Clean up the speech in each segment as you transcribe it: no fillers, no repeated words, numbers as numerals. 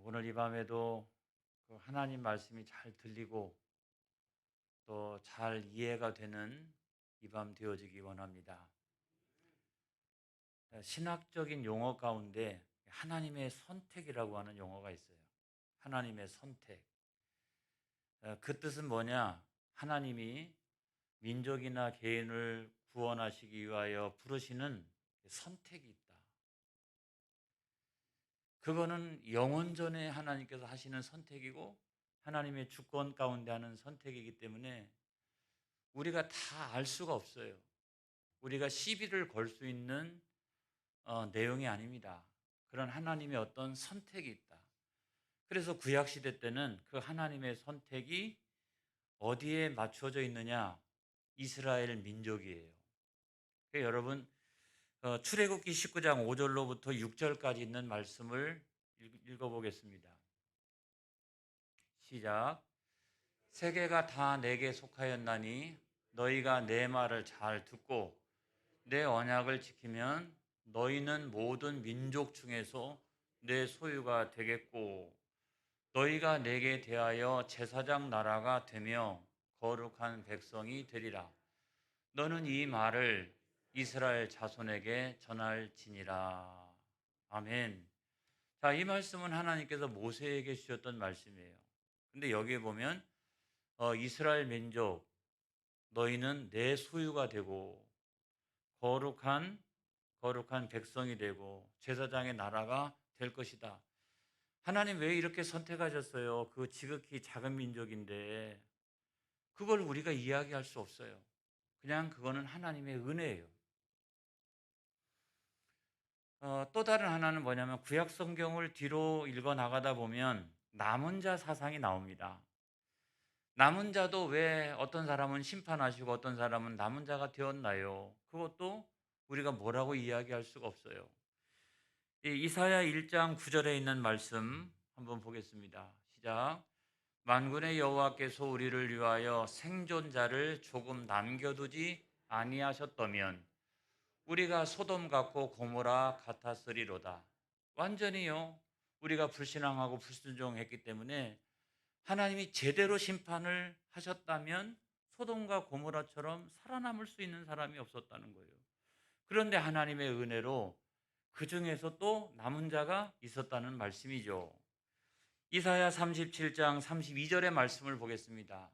오늘 이 밤에도 그 하나님 말씀이 잘 들리고 또 잘 이해가 되는 이 밤 되어지기 원합니다. 신학적인 용어 가운데 하나님의 선택이라고 하는 용어가 있어요. 하나님의 선택. 그 뜻은 뭐냐? 하나님이 민족이나 개인을 구원하시기 위하여 부르시는 선택이 있다. 그거는 영원전에 하나님께서 하시는 선택이고 하나님의 주권 가운데 하는 선택이기 때문에 우리가 다 알 수가 없어요. 우리가 시비를 걸 수 있는 내용이 아닙니다. 그런 하나님의 어떤 선택이 있다. 그래서 구약 시대 때는 그 하나님의 선택이 어디에 맞춰져 있느냐? 이스라엘 민족이에요. 그러니까 여러분 출애굽기 19장 5절로부터 6절까지 있는 말씀을 읽어보겠습니다. 시작. 세계가 다 내게 속하였나니 너희가 내 말을 잘 듣고 내 언약을 지키면 너희는 모든 민족 중에서 내 소유가 되겠고 너희가 내게 대하여 제사장 나라가 되며 거룩한 백성이 되리라. 너는 이 말을 이스라엘 자손에게 전할지니라. 아멘. 자, 이 말씀은 하나님께서 모세에게 주셨던 말씀이에요. 근데 여기에 보면 이스라엘 민족 너희는 내 소유가 되고 거룩한 백성이 되고 제사장의 나라가 될 것이다. 하나님 왜 이렇게 선택하셨어요? 그 지극히 작은 민족인데 그걸 우리가 이야기할 수 없어요. 그냥 그거는 하나님의 은혜예요. 또 다른 하나는 뭐냐면 구약 성경을 뒤로 읽어 나가다 보면 남은 자 사상이 나옵니다. 남은 자도 왜 어떤 사람은 심판하시고 어떤 사람은 남은 자가 되었나요? 그것도 우리가 뭐라고 이야기할 수가 없어요. 이사야 1장 9절에 있는 말씀 한번 보겠습니다. 시작. 만군의 여호와께서 우리를 위하여 생존자를 조금 남겨두지 아니하셨다면 우리가 소돔 같고 고모라 같았으리로다. 완전히요. 우리가 불신앙하고 불순종했기 때문에 하나님이 제대로 심판을 하셨다면 소돔과 고모라처럼 살아남을 수 있는 사람이 없었다는 거예요. 그런데 하나님의 은혜로 그 중에서 또 남은 자가 있었다는 말씀이죠. 이사야 37장 32절의 말씀을 보겠습니다.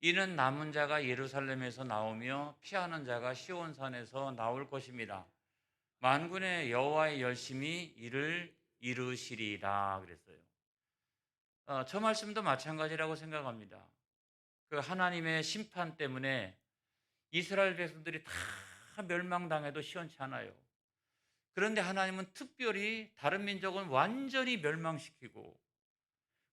이는 남은 자가 예루살렘에서 나오며 피하는 자가 시온산에서 나올 것입니다. 만군의 여호와의 열심히 이를 이루시리라 그랬어요. 저 말씀도 마찬가지라고 생각합니다. 그 하나님의 심판 때문에 이스라엘 백성들이 다 멸망당해도 시원치 않아요. 그런데 하나님은 특별히 다른 민족은 완전히 멸망시키고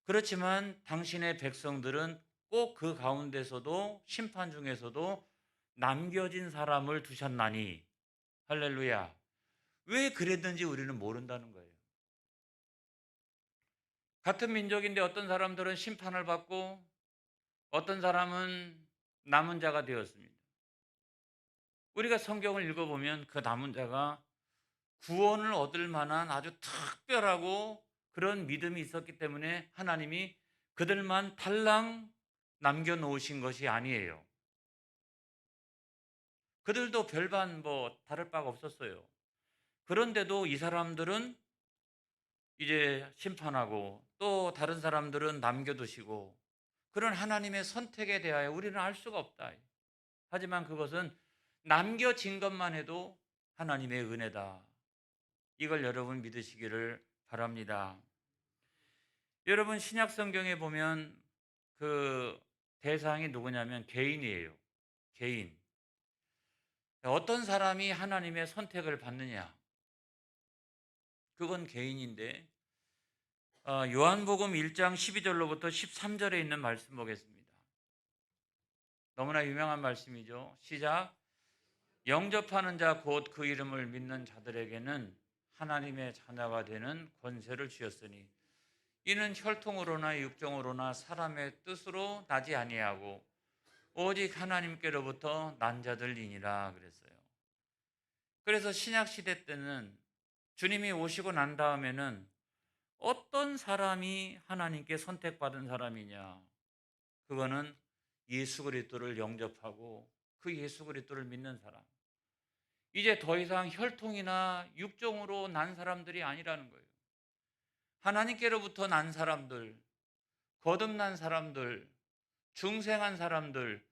그렇지만 당신의 백성들은 꼭 그 가운데서도 심판 중에서도 남겨진 사람을 두셨나니 할렐루야. 왜 그랬는지 우리는 모른다는 거예요. 같은 민족인데 어떤 사람들은 심판을 받고 어떤 사람은 남은 자가 되었습니다. 우리가 성경을 읽어보면 그 남은 자가 구원을 얻을 만한 아주 특별하고 그런 믿음이 있었기 때문에 하나님이 그들만 달랑 남겨놓으신 것이 아니에요. 그들도 별반 다를 바가 없었어요. 그런데도 이 사람들은 이제 심판하고 또 다른 사람들은 남겨두시고 그런 하나님의 선택에 대하여 우리는 알 수가 없다. 하지만 그것은 남겨진 것만 해도 하나님의 은혜다. 이걸 여러분 믿으시기를 바랍니다. 여러분 신약 성경에 보면 그 대상이 누구냐면 개인이에요. 개인. 어떤 사람이 하나님의 선택을 받느냐? 그건 개인인데 요한복음 1장 12절로부터 13절에 있는 말씀 보겠습니다. 너무나 유명한 말씀이죠. 시작. 영접하는 자 곧 그 이름을 믿는 자들에게는 하나님의 자녀가 되는 권세를 주셨으니 이는 혈통으로나 육정으로나 사람의 뜻으로 나지 아니하고 오직 하나님께로부터 난 자들이니라 그랬어요. 그래서 신약 시대 때는 주님이 오시고 난 다음에는 어떤 사람이 하나님께 선택받은 사람이냐? 그거는 예수 그리스도를 영접하고 그 예수 그리스도를 믿는 사람. 이제 더 이상 혈통이나 육종으로 난 사람들이 아니라는 거예요. 하나님께로부터 난 사람들, 거듭난 사람들, 중생한 사람들,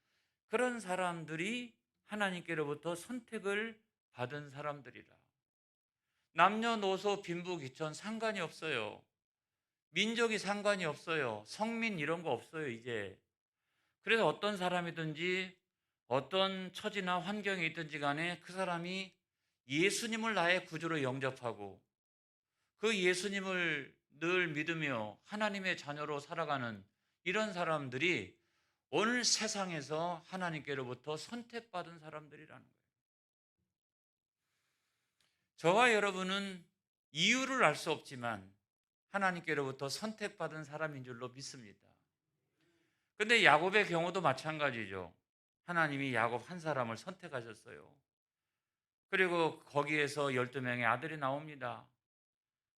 그런 사람들이 하나님께로부터 선택을 받은 사람들이라. 남녀노소 빈부귀천 상관이 없어요. 민족이 상관이 없어요. 성민 이런 거 없어요, 이제. 그래서 어떤 사람이든지 어떤 처지나 환경에 있든지 간에 그 사람이 예수님을 나의 구주로 영접하고 그 예수님을 늘 믿으며 하나님의 자녀로 살아가는 이런 사람들이 오늘 세상에서 하나님께로부터 선택받은 사람들이라는 거예요. 저와 여러분은 이유를 알 수 없지만 하나님께로부터 선택받은 사람인 줄로 믿습니다. 근데 야곱의 경우도 마찬가지죠. 하나님이 야곱 한 사람을 선택하셨어요. 그리고 거기에서 12명의 아들이 나옵니다.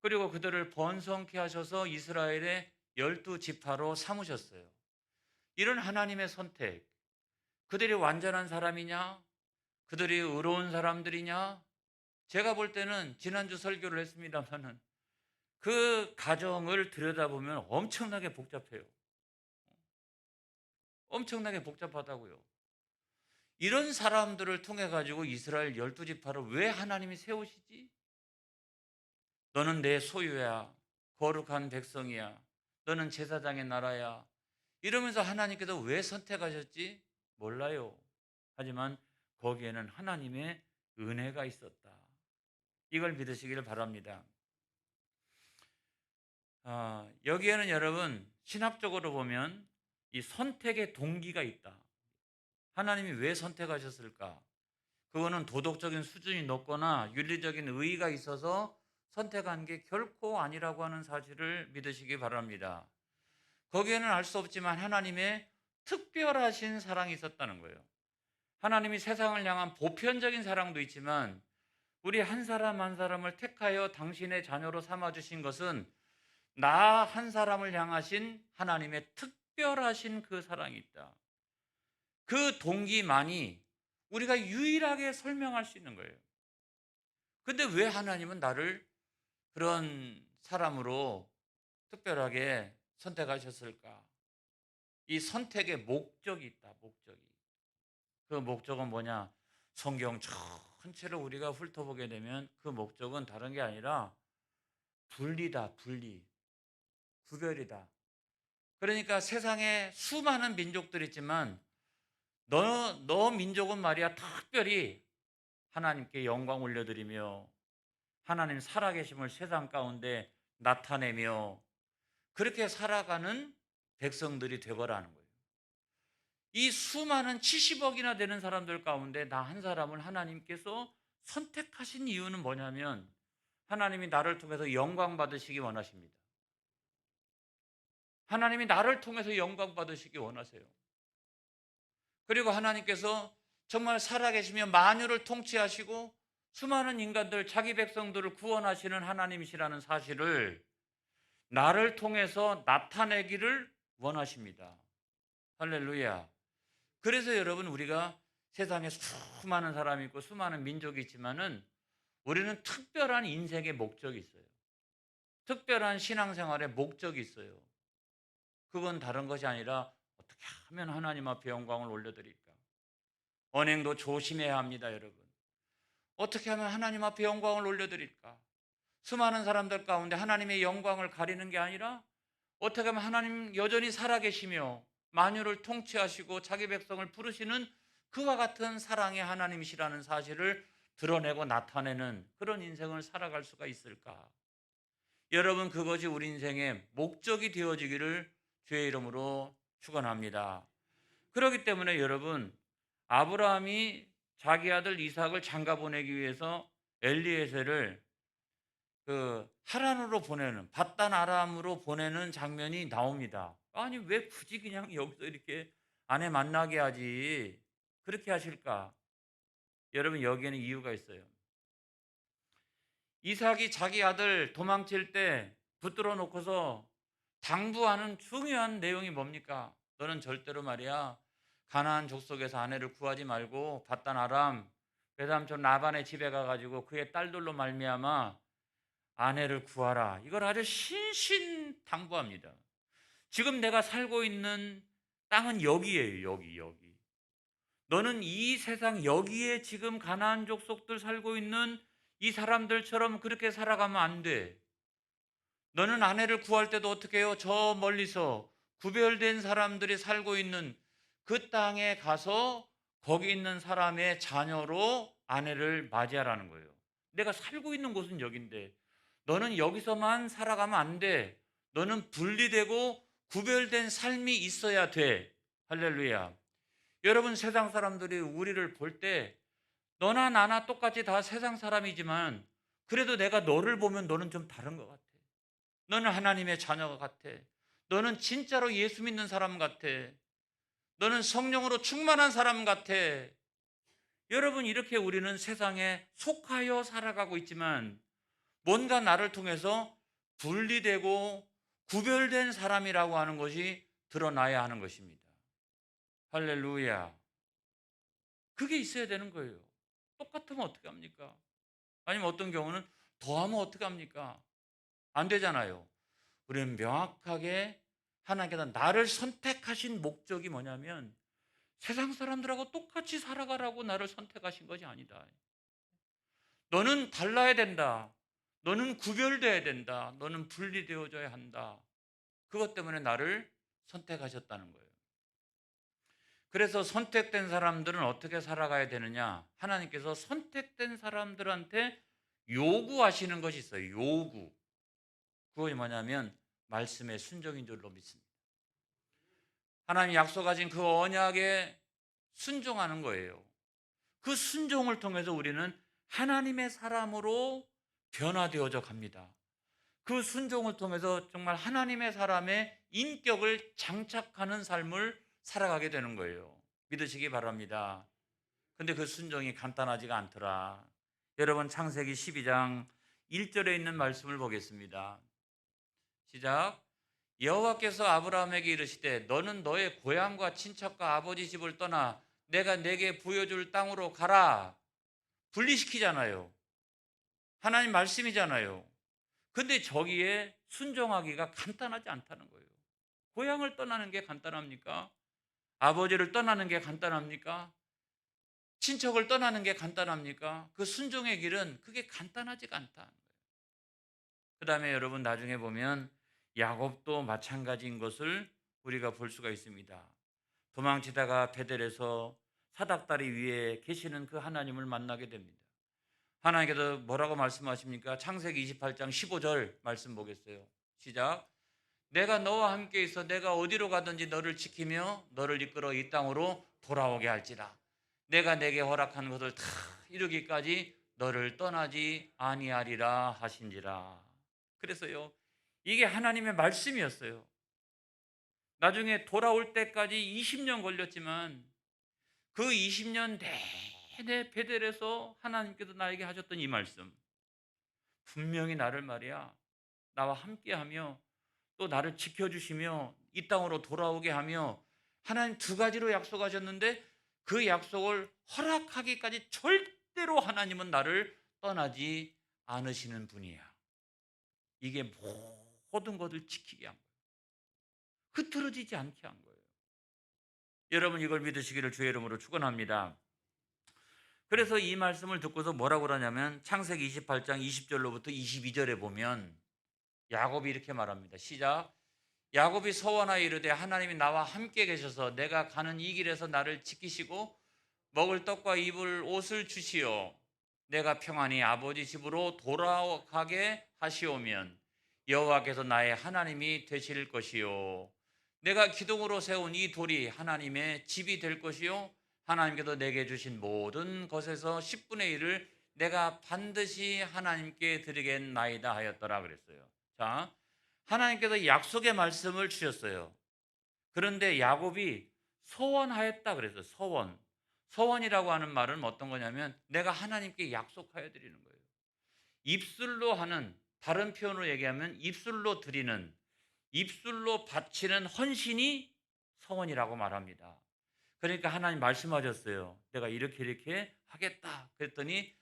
그리고 그들을 번성케 하셔서 이스라엘의 12지파로 삼으셨어요. 이런 하나님의 선택, 그들이 완전한 사람이냐? 그들이 의로운 사람들이냐? 제가 볼 때는 지난주 설교를 했습니다마는 그 가정을 들여다보면 엄청나게 복잡해요. 엄청나게 복잡하다고요. 이런 사람들을 통해 가지고 이스라엘 12지파를 왜 하나님이 세우시지? 너는 내 소유야. 거룩한 백성이야. 너는 제사장의 나라야. 이러면서 하나님께서 왜 선택하셨지? 몰라요. 하지만 거기에는 하나님의 은혜가 있었다. 이걸 믿으시기를 바랍니다. 여기에는 여러분 신학적으로 보면 이 선택의 동기가 있다. 하나님이 왜 선택하셨을까? 그거는 도덕적인 수준이 높거나 윤리적인 의의가 있어서 선택한 게 결코 아니라고 하는 사실을 믿으시기 바랍니다. 거기에는 알 수 없지만 하나님의 특별하신 사랑이 있었다는 거예요. 하나님이 세상을 향한 보편적인 사랑도 있지만 우리 한 사람 한 사람을 택하여 당신의 자녀로 삼아주신 것은 나 한 사람을 향하신 하나님의 특별하신 그 사랑이 있다. 그 동기만이 우리가 유일하게 설명할 수 있는 거예요. 근데 왜 하나님은 나를 그런 사람으로 특별하게 선택하셨을까? 이 선택의 목적이 있다, 목적이. 그 목적은 뭐냐? 성경 전체를 우리가 훑어보게 되면 그 목적은 다른 게 아니라 분리다, 분리. 구별이다. 그러니까 세상에 수많은 민족들이 있지만 너 민족은 말이야 특별히 하나님께 영광 올려드리며 하나님 살아계심을 세상 가운데 나타내며 그렇게 살아가는 백성들이 되거라는 거예요. 이 수많은 70억이나 되는 사람들 가운데 나 한 사람을 하나님께서 선택하신 이유는 뭐냐면 하나님이 나를 통해서 영광 받으시기 원하십니다. 하나님이 나를 통해서 영광 받으시기 원하세요. 그리고 하나님께서 정말 살아계시며 만유를 통치하시고 수많은 인간들, 자기 백성들을 구원하시는 하나님이시라는 사실을 나를 통해서 나타내기를 원하십니다. 할렐루야. 그래서 여러분 우리가 세상에 수많은 사람이 있고 수많은 민족이 있지만은 우리는 특별한 인생의 목적이 있어요. 특별한 신앙생활의 목적이 있어요. 그건 다른 것이 아니라 어떻게 하면 하나님 앞에 영광을 올려드릴까? 언행도 조심해야 합니다, 여러분. 어떻게 하면 하나님 앞에 영광을 올려드릴까? 수많은 사람들 가운데 하나님의 영광을 가리는 게 아니라 어떻게 하면 하나님 여전히 살아계시며 만유를 통치하시고 자기 백성을 부르시는 그와 같은 사랑의 하나님이시라는 사실을 드러내고 나타내는 그런 인생을 살아갈 수가 있을까? 여러분 그것이 우리 인생의 목적이 되어지기를 주의 이름으로 축원합니다. 그렇기 때문에 여러분 아브라함이 자기 아들 이삭을 장가 보내기 위해서 엘리에셀을 그 하란으로 보내는 밧단 아람으로 보내는 장면이 나옵니다. 아니 왜 굳이 그냥 여기서 이렇게 아내 만나게 하지? 그렇게 하실까? 여러분 여기에는 이유가 있어요. 이삭이 자기 아들 도망칠 때 붙들어 놓고서 당부하는 중요한 내용이 뭡니까? 너는 절대로 말이야 가나안 족속에서 아내를 구하지 말고 바단 아람 외삼촌 라반의 집에 가가지고 그의 딸들로 말미암아 아내를 구하라. 이걸 아주 신신당부합니다. 지금 내가 살고 있는 땅은 여기예요. 여기. 너는 이 세상 여기에 지금 가나안 족속들 살고 있는 이 사람들처럼 그렇게 살아가면 안 돼. 너는 아내를 구할 때도 어떻게 해요? 저 멀리서 구별된 사람들이 살고 있는 그 땅에 가서 거기 있는 사람의 자녀로 아내를 맞이하라는 거예요. 내가 살고 있는 곳은 여긴데 너는 여기서만 살아가면 안 돼. 너는 분리되고 구별된 삶이 있어야 돼. 할렐루야. 여러분, 세상 사람들이 우리를 볼 때 너나 나나 똑같이 다 세상 사람이지만 그래도 내가 너를 보면 너는 좀 다른 것 같아. 너는 하나님의 자녀가 같아. 너는 진짜로 예수 믿는 사람 같아. 너는 성령으로 충만한 사람 같아. 여러분, 이렇게 우리는 세상에 속하여 살아가고 있지만 뭔가 나를 통해서 분리되고 구별된 사람이라고 하는 것이 드러나야 하는 것입니다. 할렐루야. 그게 있어야 되는 거예요. 똑같으면 어떻게 합니까? 아니면 어떤 경우는 더하면 어떻게 합니까? 안 되잖아요. 우리는 명확하게 하나님께서 나를 선택하신 목적이 뭐냐면 세상 사람들하고 똑같이 살아가라고 나를 선택하신 것이 아니다. 너는 달라야 된다. 너는 구별되어야 된다. 너는 분리되어져야 한다. 그것 때문에 나를 선택하셨다는 거예요. 그래서 선택된 사람들은 어떻게 살아가야 되느냐? 하나님께서 선택된 사람들한테 요구하시는 것이 있어요. 요구. 그것이 뭐냐면 말씀의 순종인 줄로 믿습니다. 하나님이 약속하신 그 언약에 순종하는 거예요. 그 순종을 통해서 우리는 하나님의 사람으로 변화되어져 갑니다. 그 순종을 통해서 정말 하나님의 사람의 인격을 장착하는 삶을 살아가게 되는 거예요. 믿으시기 바랍니다. 근데 그 순종이 간단하지가 않더라. 여러분, 창세기 12장 1절에 있는 말씀을 보겠습니다. 시작. 여호와께서 아브라함에게 이르시되 너는 너의 고향과 친척과 아버지 집을 떠나 내가 내게 보여줄 땅으로 가라. 분리시키잖아요. 하나님 말씀이잖아요. 근데 저기에 순종하기가 간단하지 않다는 거예요. 고향을 떠나는 게 간단합니까? 아버지를 떠나는 게 간단합니까? 친척을 떠나는 게 간단합니까? 그 순종의 길은 그게 간단하지가 않다는 거예요. 그 다음에 여러분 나중에 보면 야곱도 마찬가지인 것을 우리가 볼 수가 있습니다. 도망치다가 베델에서 사닥다리 위에 계시는 그 하나님을 만나게 됩니다. 하나님께서 뭐라고 말씀하십니까? 창세기 28장 15절 말씀 보겠어요. 시작. 내가 너와 함께 있어 내가 어디로 가든지 너를 지키며 너를 이끌어 이 땅으로 돌아오게 할지라. 내가 내게 허락한 것을 다 이루기까지 너를 떠나지 아니하리라 하신지라. 그래서요, 이게 하나님의 말씀이었어요. 나중에 돌아올 때까지 20년 걸렸지만 그 20년 내내 베델에서 하나님께서 나에게 하셨던 이 말씀, 분명히 나를 말이야 나와 함께하며 또 나를 지켜주시며 이 땅으로 돌아오게 하며 하나님 두 가지로 약속하셨는데 그 약속을 허락하기까지 절대로 하나님은 나를 떠나지 않으시는 분이야. 이게 모든 것을 지키게 한 거예요. 흐트러지지 않게 한 거예요. 여러분, 이걸 믿으시기를 주의 이름으로 축원합니다. 그래서 이 말씀을 듣고서 뭐라고 그러냐면 창세기 28장 20절로부터 22절에 보면 야곱이 이렇게 말합니다. 시작. 야곱이 서원하여 이르되 하나님이 나와 함께 계셔서 내가 가는 이 길에서 나를 지키시고 먹을 떡과 입을 옷을 주시어 내가 평안히 아버지 집으로 돌아가게 하시오면 여호와께서 나의 하나님이 되실 것이요 내가 기둥으로 세운 이 돌이 하나님의 집이 될 것이요 하나님께서 내게 주신 모든 것에서 10분의 1을 내가 반드시 하나님께 드리겠나이다 하였더라 그랬어요. 자, 하나님께서 약속의 말씀을 주셨어요. 그런데 야곱이 서원하였다 그랬어요. 서원. 서원이라고 하는 말은 어떤 거냐면 내가 하나님께 약속하여 드리는 거예요. 입술로 하는 다른 표현으로 얘기하면 입술로 바치는 헌신이 서원이라고 말합니다. 그러니까 하나님 말씀하셨어요. 내가 이렇게 하겠다. 그랬더니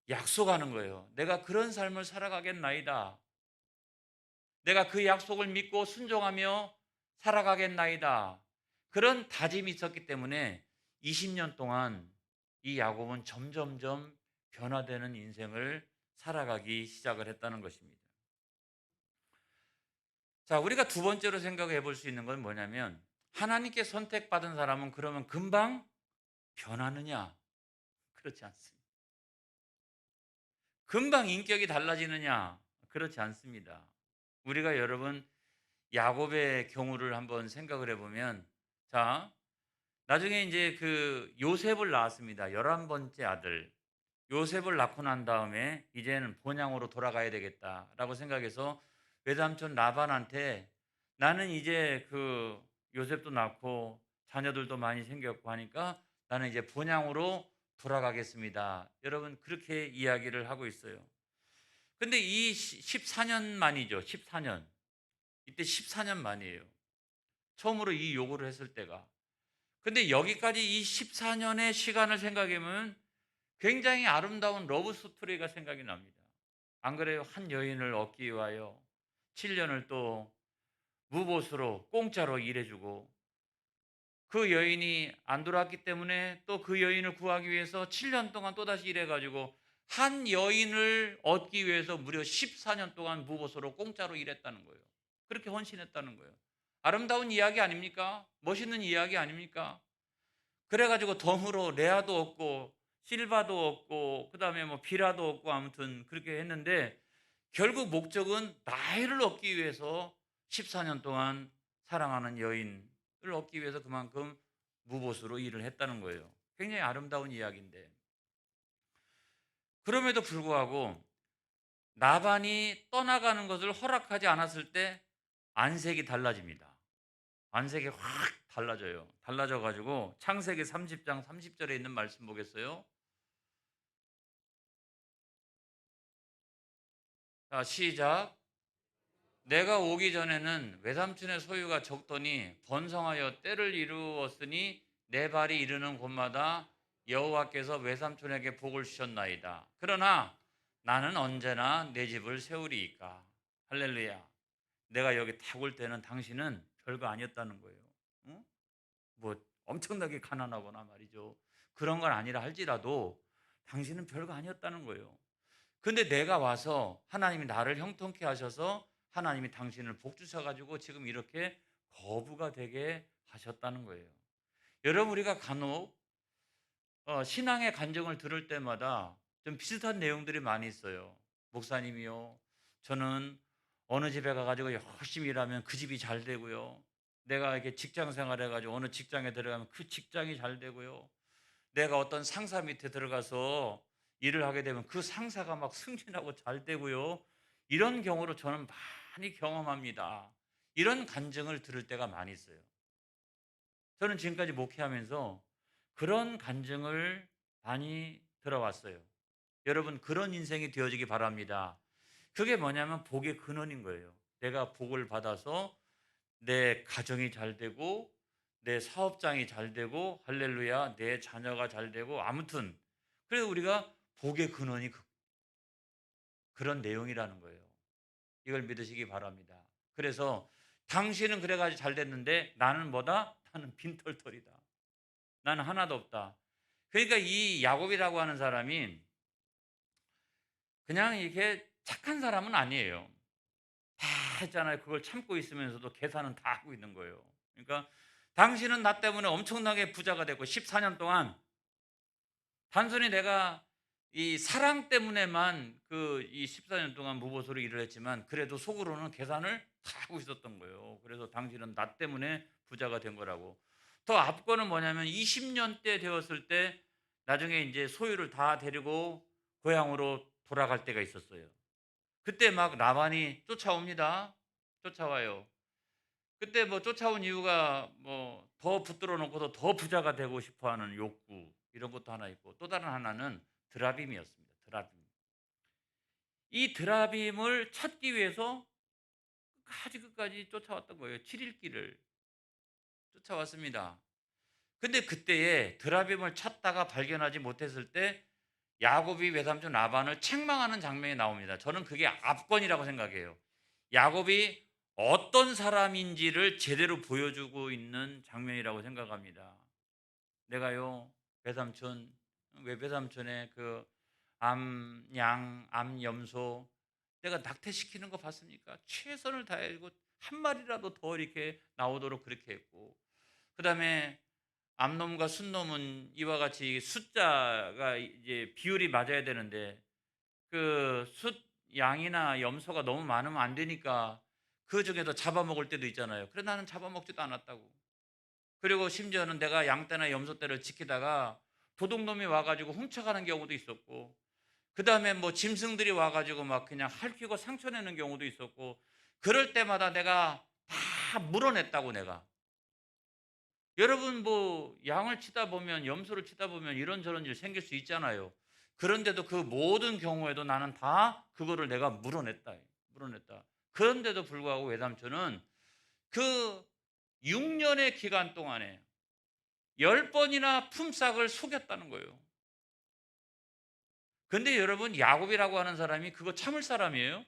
약속하는 거예요. 내가 그런 삶을 살아가겠나이다. 내가 그 약속을 믿고 순종하며 살아가겠나이다. 그런 다짐이 있었기 때문에 20년 동안 이 야곱은 점점점 변화되는 인생을 살아가기 시작을 했다는 것입니다. 자, 우리가 두 번째로 생각해 볼 수 있는 건 뭐냐면, 하나님께 선택받은 사람은 그러면 금방 변하느냐? 그렇지 않습니다. 금방 인격이 달라지느냐? 그렇지 않습니다. 우리가 여러분 야곱의 경우를 한번 생각을 해보면, 자, 나중에 이제 그 요셉을 낳았습니다. 11번째 아들. 요셉을 낳고 난 다음에 이제는 본향으로 돌아가야 되겠다라고 생각해서 외삼촌 라반한테, 나는 이제 그 요셉도 낳고 자녀들도 많이 생겼고 하니까 나는 이제 본향으로 돌아가겠습니다. 여러분 그렇게 이야기를 하고 있어요. 근데 이 14년 만이죠. 14년. 이때 14년 만이에요. 처음으로 이 요구를 했을 때가. 근데 여기까지 이 14년의 시간을 생각해보면 굉장히 아름다운 러브 스토리가 생각이 납니다. 안 그래요? 한 여인을 얻기 위하여 7년을 또 무보수로 공짜로 일해주고, 그 여인이 안 돌아왔기 때문에 또 그 여인을 구하기 위해서 7년 동안 또다시 일해가지고 한 여인을 얻기 위해서 무려 14년 동안 무보수로 공짜로 일했다는 거예요. 그렇게 헌신했다는 거예요. 아름다운 이야기 아닙니까? 멋있는 이야기 아닙니까? 그래가지고 덤으로 레아도 얻고 실바도 얻고 그다음에 뭐 비라도 얻고 아무튼 그렇게 했는데, 결국 목적은 나이를 얻기 위해서 14년 동안 사랑하는 여인을 얻기 위해서 그만큼 무보수로 일을 했다는 거예요. 굉장히 아름다운 이야기인데, 그럼에도 불구하고 나반이 떠나가는 것을 허락하지 않았을 때 안색이 달라집니다. 안색이 확 달라져요. 달라져 가지고 창세기 30장 30절에 있는 말씀 보겠어요? 자, 시작. 내가 오기 전에는 외삼촌의 소유가 적더니 번성하여 때를 이루었으니 내 발이 이르는 곳마다 여호와께서 외삼촌에게 복을 주셨나이다. 그러나 나는 언제나 내 집을 세우리이까. 할렐루야. 내가 여기 딱 올 때는 당신은 별거 아니었다는 거예요. 응? 뭐 엄청나게 가난하거나 말이죠. 그런 건 아니라 할지라도 당신은 별거 아니었다는 거예요. 근데 내가 와서 하나님이 나를 형통케 하셔서 하나님이 당신을 복 주셔가지고 지금 이렇게 거부가 되게 하셨다는 거예요. 여러분, 우리가 간혹 신앙의 간증을 들을 때마다 좀 비슷한 내용들이 많이 있어요. 목사님이요, 저는 어느 집에 가가지고 열심히 일하면 그 집이 잘 되고요. 내가 이렇게 직장 생활해가지고 어느 직장에 들어가면 그 직장이 잘 되고요. 내가 어떤 상사 밑에 들어가서 일을 하게 되면 그 상사가 막 승진하고 잘 되고요. 이런 경우를 저는 많이 경험합니다. 이런 간증을 들을 때가 많이 있어요. 저는 지금까지 목회하면서 그런 간증을 많이 들어왔어요. 여러분, 그런 인생이 되어지기 바랍니다. 그게 뭐냐면 복의 근원인 거예요. 내가 복을 받아서 내 가정이 잘 되고 내 사업장이 잘 되고 할렐루야 내 자녀가 잘 되고 아무튼, 그래서 우리가 복의 근원이 그런 내용이라는 거예요. 이걸 믿으시기 바랍니다. 그래서 당신은 그래가지고 잘 됐는데 나는 뭐다? 나는 빈털털이다. 나는 하나도 없다. 그러니까 이 야곱이라고 하는 사람이 그냥 이렇게 착한 사람은 아니에요. 다 했잖아요. 그걸 참고 있으면서도 계산은 다 하고 있는 거예요. 그러니까 당신은 나 때문에 엄청나게 부자가 되고 14년 동안 단순히 내가 이 사랑 때문에만 그 이 14년 동안 무보수로 일을 했지만 그래도 속으로는 계산을 다 하고 있었던 거예요. 그래서 당신은 나 때문에 부자가 된 거라고. 더 앞거는 뭐냐면 20년 때 되었을 때 나중에 이제 소유를 다 데리고 고향으로 돌아갈 때가 있었어요. 그때 막 라반이 쫓아옵니다. 쫓아와요. 그때 뭐 쫓아온 이유가 뭐 더 붙들어 놓고서 더 부자가 되고 싶어 하는 욕구, 이런 것도 하나 있고, 또 다른 하나는 드라빔이었습니다. 드라빔. 이 드라빔을 찾기 위해서 끝까지 끝까지 쫓아왔던 거예요. 7일 길을 쫓아왔습니다. 근데 그때에 드라빔을 찾다가 발견하지 못했을 때 야곱이 외삼촌 라반을 책망하는 장면이 나옵니다. 저는 그게 압권이라고 생각해요. 야곱이 어떤 사람인지를 제대로 보여주고 있는 장면이라고 생각합니다. 내가요, 외삼촌, 외삼촌의 그 암양, 암염소, 내가 낙태시키는 거 봤습니까? 최선을 다해고 한 마리라도 더 이렇게 나오도록 그렇게 했고, 그 다음에 암놈과 순놈은 이와 같이 숫자가 이제 비율이 맞아야 되는데 그 양이나 염소가 너무 많으면 안 되니까 그 중에도 잡아먹을 때도 있잖아요. 그래 나는 잡아먹지도 않았다고. 그리고 심지어는 내가 양떼나 염소떼를 지키다가 도둑놈이 와가지고 훔쳐가는 경우도 있었고, 그 다음에 뭐 짐승들이 와가지고 막 그냥 핥히고 상처내는 경우도 있었고, 그럴 때마다 내가 다 물어냈다고. 내가 여러분 뭐 양을 치다 보면, 염소를 치다 보면 이런저런 일 생길 수 있잖아요. 그런데도 그 모든 경우에도 나는 다 그거를 내가 물어냈다. 그런데도 불구하고 외삼촌은 그 6년의 기간 동안에 10번이나 품삯을 속였다는 거예요. 근데 여러분, 야곱이라고 하는 사람이 그거 참을 사람이에요?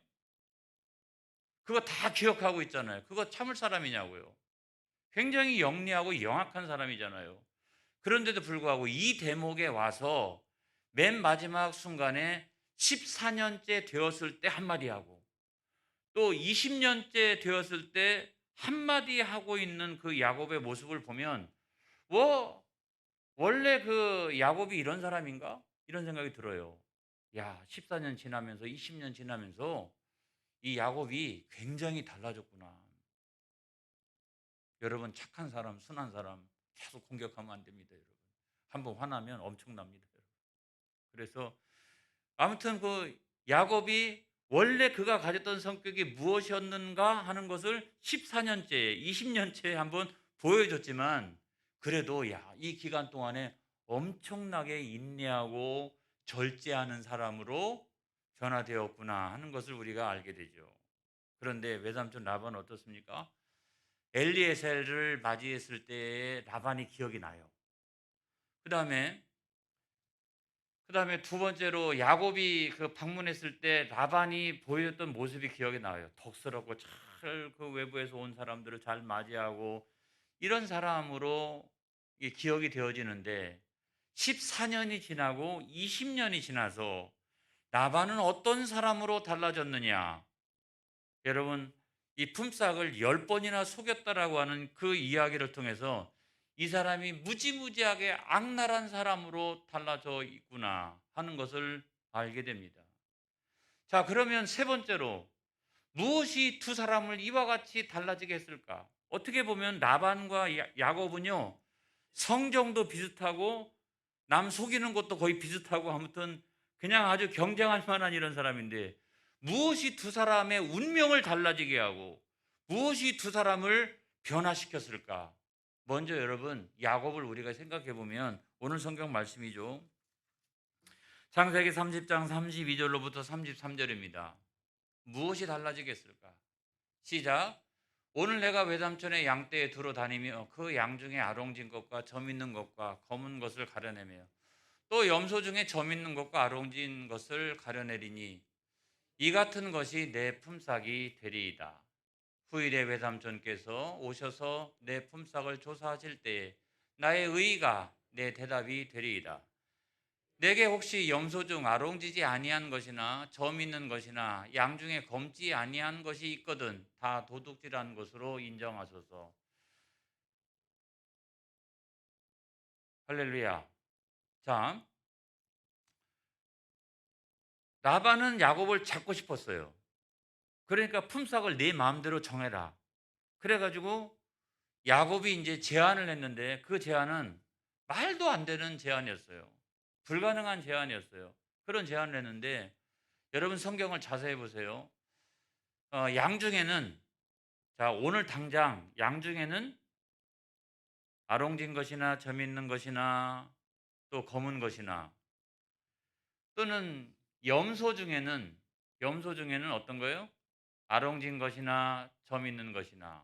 그거 다 기억하고 있잖아요. 그거 참을 사람이냐고요. 굉장히 영리하고 영악한 사람이잖아요. 그런데도 불구하고 이 대목에 와서 맨 마지막 순간에 14년째 되었을 때 한마디 하고, 또 20년째 되었을 때 한마디 하고 있는 그 야곱의 모습을 보면, 뭐 원래 그 야곱이 이런 사람인가? 이런 생각이 들어요. 야, 14년 지나면서, 20년 지나면서 이 야곱이 굉장히 달라졌구나. 여러분, 착한 사람, 순한 사람 계속 공격하면 안 됩니다. 여러분, 한번 화나면 엄청납니다. 그래서 아무튼 그 야곱이 원래 그가 가졌던 성격이 무엇이었는가 하는 것을 14년째, 20년째 한번 보여줬지만, 그래도 이 기간 동안에 엄청나게 인내하고 절제하는 사람으로 변화되었구나 하는 것을 우리가 알게 되죠. 그런데 외삼촌 라반은 어떻습니까? 엘리에셀을 맞이했을 때의 라반이 기억이 나요. 그다음에 두 번째로 야곱이 그 방문했을 때 라반이 보였던 모습이 기억이 나요. 덕스럽고 잘 그 외부에서 온 사람들을 잘 맞이하고 이런 사람으로 기억이 되어지는데, 14년이 지나고 20년이 지나서 라반은 어떤 사람으로 달라졌느냐? 여러분, 이 품삯을 10번이나 속였다라고 하는 그 이야기를 통해서 이 사람이 무지무지하게 악랄한 사람으로 달라져 있구나 하는 것을 알게 됩니다. 자, 그러면 세 번째로 무엇이 두 사람을 이와 같이 달라지게 했을까? 어떻게 보면 라반과 야곱은요, 성정도 비슷하고 남 속이는 것도 거의 비슷하고, 아무튼 그냥 아주 경쟁할 만한 이런 사람인데, 무엇이 두 사람의 운명을 달라지게 하고 무엇이 두 사람을 변화시켰을까? 먼저 여러분, 야곱을 우리가 생각해 보면 오늘 성경 말씀이죠. 창세기 30장 32절로부터 33절입니다. 무엇이 달라지겠을까? 시작. 오늘 내가 외삼촌의 양떼에 두루 다니며 그 양 중에 아롱진 것과 점 있는 것과 검은 것을 가려내며 또 염소 중에 점 있는 것과 아롱진 것을 가려내리니 이 같은 것이 내 품삯이 되리이다. 후일에 외삼촌께서 오셔서 내 품삯을 조사하실 때에 나의 의의가 내 대답이 되리이다. 내게 혹시 염소 중 아롱지지 아니한 것이나 점 있는 것이나 양 중에 검지 아니한 것이 있거든 다 도둑질한 것으로 인정하소서. 할렐루야. 자, 라반은 야곱을 잡고 싶었어요. 그러니까 품삯을 네 마음대로 정해라. 그래가지고 야곱이 이제 제안을 했는데, 그 제안은 말도 안 되는 제안이었어요. 불가능한 제안이었어요. 그런 제안을 했는데, 여러분 성경을 자세히 보세요. 양 중에는, 자, 오늘 당장 양 중에는 아롱진 것이나 점 있는 것이나 또 검은 것이나, 또는 염소 중에는 염소 중에는 어떤 거예요? 아롱진 것이나 점 있는 것이나.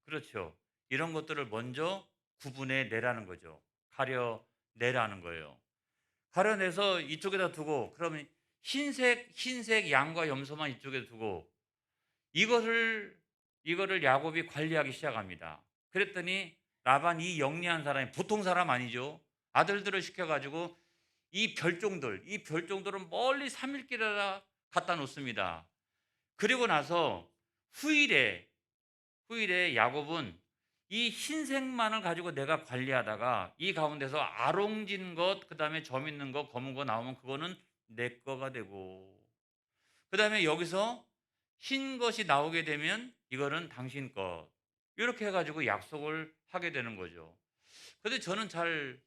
그렇죠. 이런 것들을 먼저 구분해 내라는 거죠. 가려내라는 거예요. 가려내서 이쪽에다 두고, 그러면 흰색 양과 염소만 이쪽에 두고 이거를 야곱이 관리하기 시작합니다. 그랬더니 라반, 이 영리한 사람이 보통 사람 아니죠. 아들들을 시켜 가지고 이 별종들은 멀리 3일 길에다 갖다 놓습니다. 그리고 나서 후일에 야곱은 이 흰색만을 가지고 내가 관리하다가 이 가운데서 아롱진 것, 그다음에 점 있는 거, 검은 거 나오면 그거는 내 거가 되고, 그다음에 여기서 흰 것이 나오게 되면 이거는 당신 것. 이렇게 해 가지고 약속을 하게 되는 거죠. 근데 저는 잘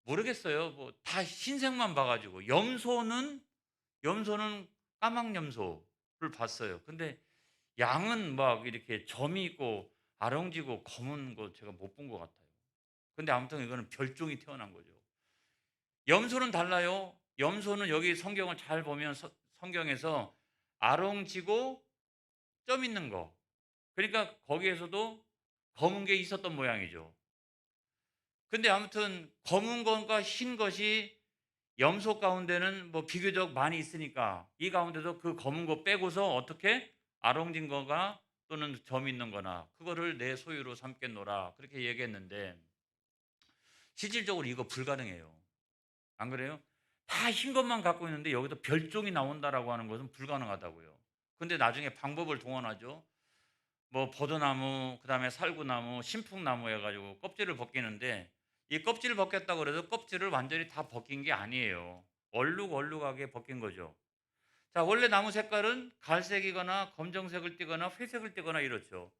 모르겠어요. 뭐 다 흰색만 봐 가지고 염소는 까막 염소를 봤어요. 근데 양은 막 이렇게 점이 있고 아롱지고 검은 거 제가 못 본 것 같아요. 근데 아무튼 이거는 별종이 태어난 거죠. 염소는 달라요. 염소는 여기 성경을 잘 보면 성경에서 아롱지고 점 있는 거. 그러니까 거기에서도 검은 게 있었던 모양이죠. 근데 아무튼 검은 것과 흰 것이 염소 가운데는 뭐 비교적 많이 있으니까 이 가운데서 그 검은 거 빼고서 어떻게 아롱진 거가 또는 점 있는 거나 그거를 내 소유로 삼겠노라, 그렇게 얘기했는데 실질적으로 이거 불가능해요. 안 그래요? 다 흰 것만 갖고 있는데 여기서 별종이 나온다라고 하는 것은 불가능하다고요. 근데 나중에 방법을 동원하죠. 뭐 버드나무, 그다음에 살구나무, 신풍나무 해 가지고 껍질을 벗기는데 이 껍질을 벗겼다고 그래서 껍질을 완전히 다 벗긴 게 아니에요. 얼룩얼룩하게 벗긴 거죠. 자, 원래 나무 색깔은 갈색이거나 검정색을 띠거나 회색을 띠거나 이렇죠.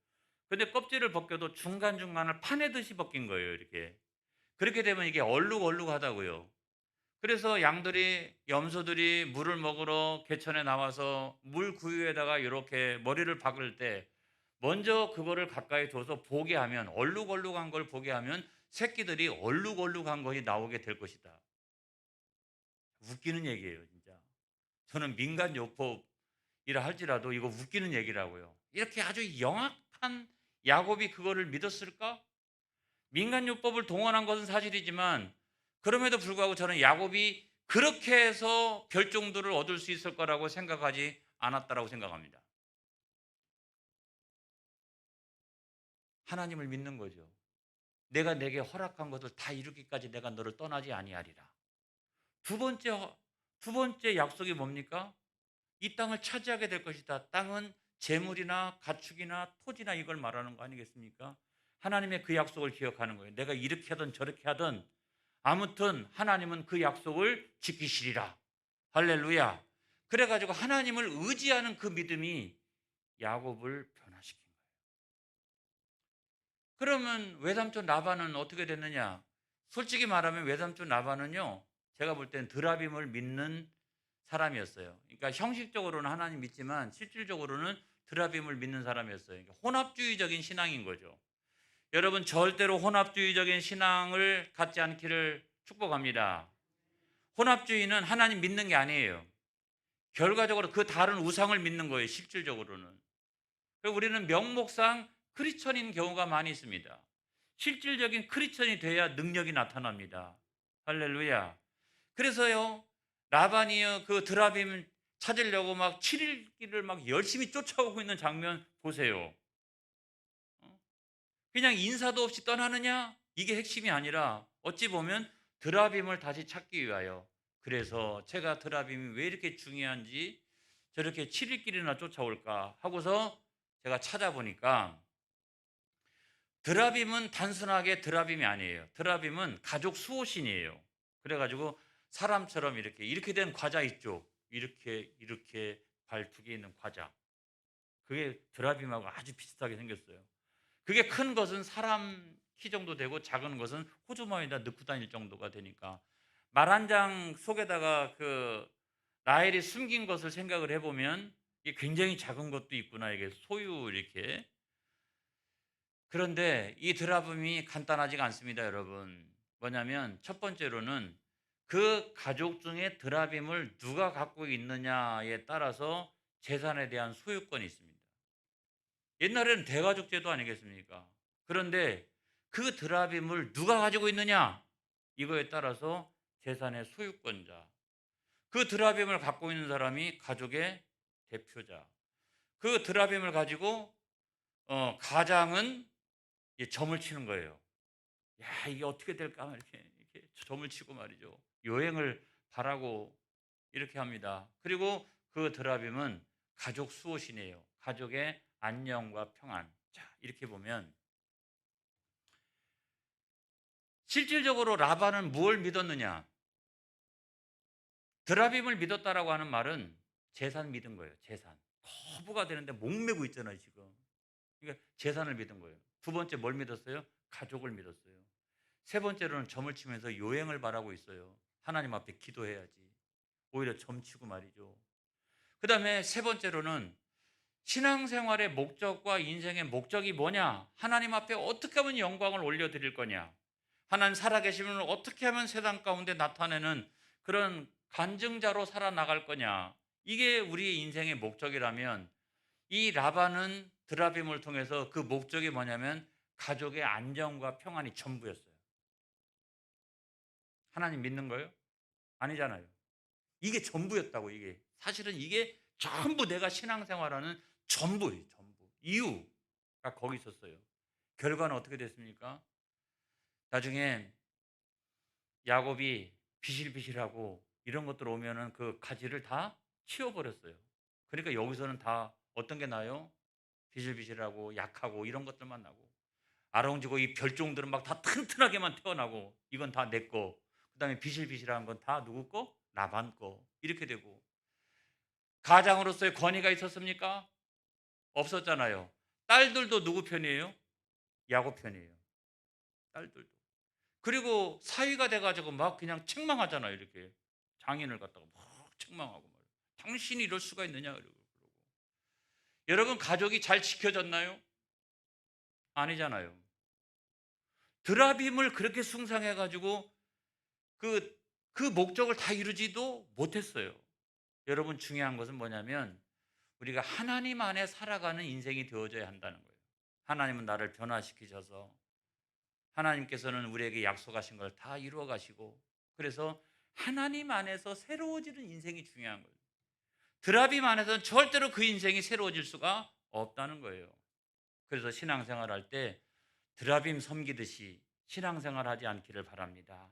근데 껍질을 벗겨도 중간중간을 파내듯이 벗긴 거예요, 이렇게. 그렇게 되면 이게 얼룩얼룩하다고요. 그래서 염소들이 물을 먹으러 개천에 나와서 물 구유에다가 이렇게 머리를 박을 때 먼저 그거를 가까이 둬서 보게 하면, 얼룩얼룩한 걸 보게 하면 새끼들이 얼룩얼룩한 것이 나오게 될 것이다. 웃기는 얘기예요, 진짜. 저는 민간요법이라 할지라도 이거 웃기는 얘기라고요. 이렇게 아주 영악한 야곱이 그거를 믿었을까? 민간요법을 동원한 것은 사실이지만 그럼에도 불구하고 저는 야곱이 그렇게 해서 별종들을 얻을 수 있을 거라고 생각하지 않았다라고 생각합니다. 하나님을 믿는 거죠. 내가 내게 허락한 것을 다 이루기까지 내가 너를 떠나지 아니하리라. 두 번째 두 번째 약속이 뭡니까? 이 땅을 차지하게 될 것이다. 땅은 재물이나 가축이나 토지나 이걸 말하는 거 아니겠습니까? 하나님의 그 약속을 기억하는 거예요. 내가 이렇게 하든 저렇게 하든 아무튼 하나님은 그 약속을 지키시리라. 할렐루야. 그래가지고 하나님을 의지하는 그 믿음이 야곱을 변화시킨 거예요. 그러면 외삼촌 라반은 어떻게 됐느냐? 솔직히 말하면 외삼촌 라반은요, 제가 볼 때는 드라빔을 믿는 사람이었어요. 그러니까 형식적으로는 하나님 믿지만 실질적으로는 드라빔을 믿는 사람이었어요. 그러니까 혼합주의적인 신앙인 거죠. 여러분, 절대로 혼합주의적인 신앙을 갖지 않기를 축복합니다. 혼합주의는 하나님 믿는 게 아니에요. 결과적으로 그 다른 우상을 믿는 거예요, 실질적으로는. 그리고 우리는 명목상 크리스천인 경우가 많이 있습니다. 실질적인 크리스천이 돼야 능력이 나타납니다. 할렐루야. 그래서요, 라반이요, 그 드라빔 찾으려고 막 7일 길을 막 열심히 쫓아오고 있는 장면 보세요. 그냥 인사도 없이 떠나느냐? 이게 핵심이 아니라 어찌 보면 드라빔을 다시 찾기 위하여, 그래서 제가 드라빔이 왜 이렇게 중요한지 저렇게 7일 길이나 쫓아올까 하고서 제가 찾아보니까 드라빔은 단순하게 드라빔이 아니에요. 드라빔은 가족 수호신이에요. 그래가지고 사람처럼 이렇게 된 과자 있죠. 이렇게 발톱이 있는 과자. 그게 드라빔하고 아주 비슷하게 생겼어요. 그게 큰 것은 사람 키 정도 되고 작은 것은 호주머니에다 넣고 다닐 정도가 되니까 말 한 장 속에다가 그 라헬이 숨긴 것을 생각을 해보면 이게 굉장히 작은 것도 있구나, 이게 소유 이렇게. 그런데 이 드라빔이 간단하지가 않습니다, 여러분. 뭐냐면 첫 번째로는 그 가족 중에 드라빔을 누가 갖고 있느냐에 따라서 재산에 대한 소유권이 있습니다. 옛날에는 대가족 제도 아니겠습니까? 그런데 그 드라빔을 누가 가지고 있느냐? 이거에 따라서 재산의 소유권자. 그 드라빔을 갖고 있는 사람이 가족의 대표자. 그 드라빔을 가지고 가장은 점을 치는 거예요. 야, 이게 어떻게 될까? 이렇게 점을 치고 말이죠. 여행을 바라고 이렇게 합니다. 그리고 그 드라빔은 가족 수호신이에요. 가족의 안녕과 평안. 자, 이렇게 보면 실질적으로 라반은 무엇을 믿었느냐? 드라빔을 믿었다라고 하는 말은 재산 믿은 거예요. 재산. 거부가 되는데 목매고 있잖아요, 지금. 그러니까 재산을 믿은 거예요. 두 번째 뭘 믿었어요? 가족을 믿었어요. 세 번째로는 점을 치면서 요행을 바라고 있어요. 하나님 앞에 기도해야지. 오히려 점치고 말이죠. 그 다음에 세 번째로는 신앙생활의 목적과 인생의 목적이 뭐냐? 하나님 앞에 어떻게 하면 영광을 올려드릴 거냐? 하나님 살아계시면 어떻게 하면 세상 가운데 나타내는 그런 간증자로 살아나갈 거냐? 이게 우리의 인생의 목적이라면 이 라반은 드라빔을 통해서 그 목적이 뭐냐면 가족의 안정과 평안이 전부였어요. 하나님 믿는 거예요? 아니잖아요. 이게 전부였다고. 이게 사실은 이게 전부 내가 신앙생활하는 전부예요. 전부. 이유가 거기 있었어요. 결과는 어떻게 됐습니까? 나중에 야곱이 비실비실하고 이런 것들 오면은 그 가지를 다 치워버렸어요. 그러니까 여기서는 다 어떤 게 나요? 비실비실하고 약하고 이런 것들만 나고, 아롱지고 이 별종들은 막 다 튼튼하게만 태어나고, 이건 다 내 거. 그다음에 비실비실한 건 다 누구 거? 라반 거. 이렇게 되고, 가장으로서의 권위가 있었습니까? 없었잖아요. 딸들도 누구 편이에요? 야곱 편이에요. 딸들도. 그리고 사위가 돼가지고 막 그냥 책망하잖아요. 이렇게 장인을 갖다가 막 책망하고 말이에요. 당신이 이럴 수가 있느냐 그러고. 여러분, 가족이 잘 지켜졌나요? 아니잖아요. 드라빔을 그렇게 숭상해가지고 그 목적을 다 이루지도 못했어요. 여러분, 중요한 것은 뭐냐면 우리가 하나님 안에 살아가는 인생이 되어져야 한다는 거예요. 하나님은 나를 변화시키셔서 하나님께서는 우리에게 약속하신 걸 다 이루어 가시고, 그래서 하나님 안에서 새로워지는 인생이 중요한 거예요. 드라빔 안에서는 절대로 그 인생이 새로워질 수가 없다는 거예요. 그래서 신앙생활 할 때 드라빔 섬기듯이 신앙생활 하지 않기를 바랍니다.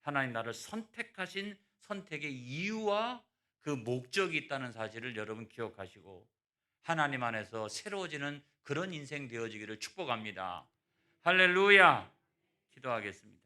하나님 나를 선택하신 선택의 이유와 그 목적이 있다는 사실을 여러분 기억하시고 하나님 안에서 새로워지는 그런 인생 되어지기를 축복합니다. 할렐루야. 기도하겠습니다.